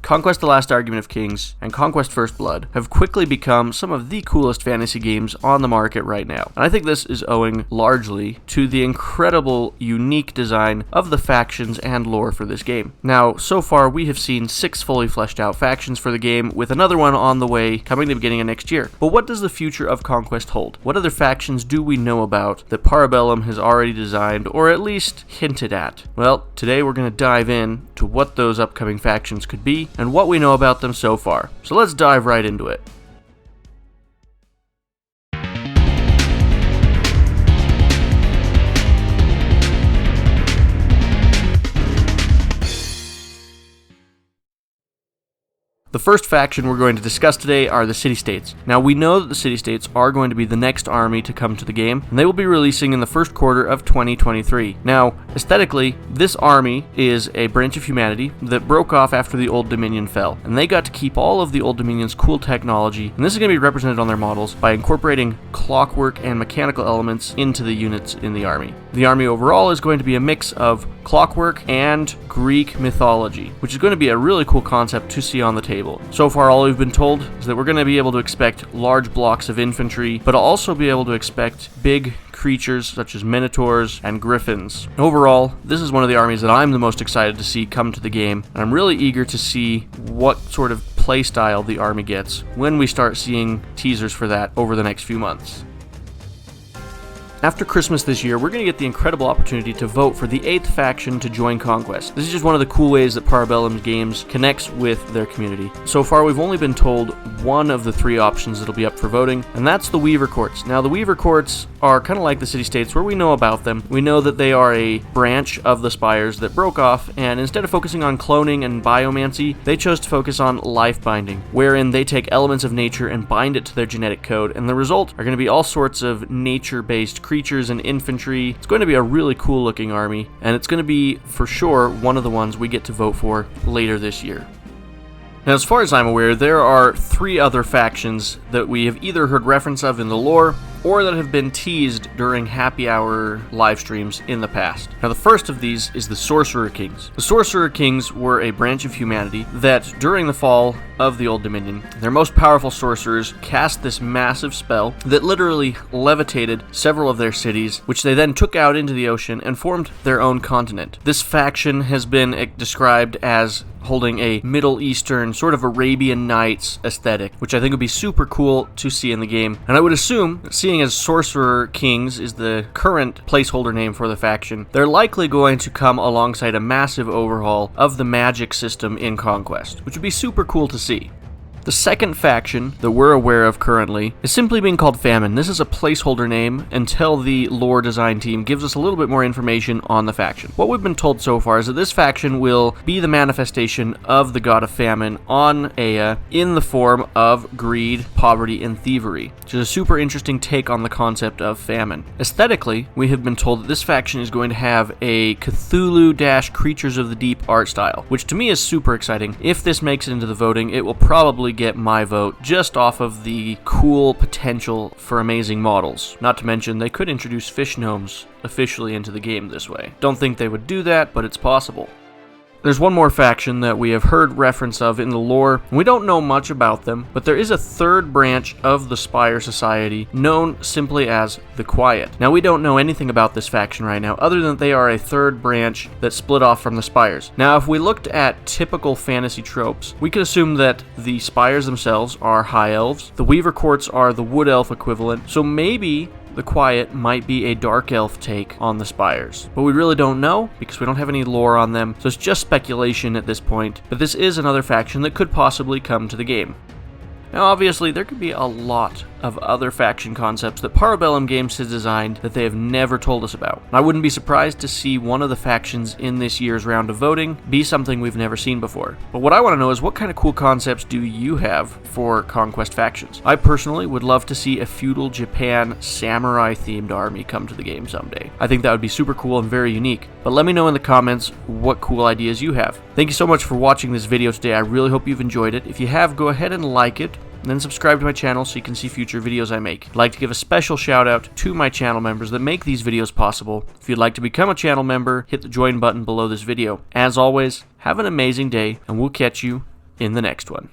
Conquest: The Last Argument of Kings and Conquest: First Blood have quickly become some of the coolest fantasy games on the market right now. And I think this is owing largely to the incredible, unique design of the factions and lore for this game. Now, so far we have seen 6 fully fleshed out factions for the game, with another one on the way coming the beginning of next year. But what does the future of Conquest hold? What other factions do we know about that Parabellum has already designed, or at least hinted at? Well, today we're going to dive in to what those upcoming factions could be, and what we know about them so far. So let's dive right into it. The first faction we're going to discuss today are the City-States. Now, we know that the City-States are going to be the next army to come to the game, and they will be releasing in the first quarter of 2023. Now, aesthetically, this army is a branch of humanity that broke off after the Old Dominion fell, and they got to keep all of the Old Dominion's cool technology, and this is going to be represented on their models by incorporating clockwork and mechanical elements into the units in the army. The army overall is going to be a mix of clockwork and Greek mythology, which is going to be a really cool concept to see on the table. So far, all we've been told is that we're going to be able to expect large blocks of infantry, but also be able to expect big creatures such as minotaurs and griffins. Overall, this is one of the armies that I'm the most excited to see come to the game, and I'm really eager to see what sort of playstyle the army gets when we start seeing teasers for that over the next few months. After Christmas this year, we're going to get the incredible opportunity to vote for the 8th faction to join Conquest. This is just one of the cool ways that Parabellum Games connects with their community. So far, we've only been told one of the 3 options that'll be up for voting, and that's the Weaver Courts. Now, the Weaver Courts are kind of like the City-States, where we know about them. We know that they are a branch of the Spires that broke off, and instead of focusing on cloning and biomancy, they chose to focus on life binding, wherein they take elements of nature and bind it to their genetic code, and the result are going to be all sorts of nature-based creatures and infantry. It's going to be a really cool looking army, and it's going to be for sure one of the ones we get to vote for later this year. Now, as far as I'm aware, there are 3 other factions that we have either heard reference of in the lore or that have been teased during happy hour live streams in the past. Now, the first of these is the Sorcerer Kings. The Sorcerer Kings were a branch of humanity that, during the fall of the Old Dominion, their most powerful sorcerers cast this massive spell that literally levitated several of their cities, which they then took out into the ocean and formed their own continent. This faction has been described as holding a Middle Eastern, sort of Arabian Nights aesthetic, which I think would be super cool to see in the game. And I would assume, seeing as Sorcerer Kings is the current placeholder name for the faction, they're likely going to come alongside a massive overhaul of the magic system in Conquest, which would be super cool to see. The second faction that we're aware of currently is simply being called Famine. This is a placeholder name until the lore design team gives us a little bit more information on the faction. What we've been told so far is that this faction will be the manifestation of the god of famine on Ea in the form of greed, poverty, and thievery, which is a super interesting take on the concept of famine. Aesthetically, we have been told that this faction is going to have a Cthulhu-Creatures of the Deep art style, which to me is super exciting. If this makes it into the voting, it will probably get my vote just off of the cool potential for amazing models. Not to mention, they could introduce fish gnomes officially into the game this way. Don't think they would do that, but it's possible. There's one more faction that we have heard reference of in the lore, and we don't know much about them, but there is a 3rd branch of the Spire Society known simply as the Quiet. Now, we don't know anything about this faction right now, other than they are a 3rd branch that split off from the Spires. Now, if we looked at typical fantasy tropes, we could assume that the Spires themselves are High Elves, the Weaver Courts are the Wood Elf equivalent, so maybe the Quiet might be a Dark Elf take on the Spires. But we really don't know, because we don't have any lore on them, so it's just speculation at this point, but this is another faction that could possibly come to the game. Now, obviously, there could be a lot of other faction concepts that Parabellum Games has designed that they have never told us about. I wouldn't be surprised to see one of the factions in this year's round of voting be something we've never seen before. But what I want to know is, what kind of cool concepts do you have for Conquest factions? I personally would love to see a feudal Japan samurai-themed army come to the game someday. I think that would be super cool and very unique. But let me know in the comments what cool ideas you have. Thank you so much for watching this video today. I really hope you've enjoyed it. If you have, go ahead and like it, and then subscribe to my channel so you can see future videos I make. I'd like to give a special shout out to my channel members that make these videos possible. If you'd like to become a channel member, hit the join button below this video. As always, have an amazing day, and we'll catch you in the next one.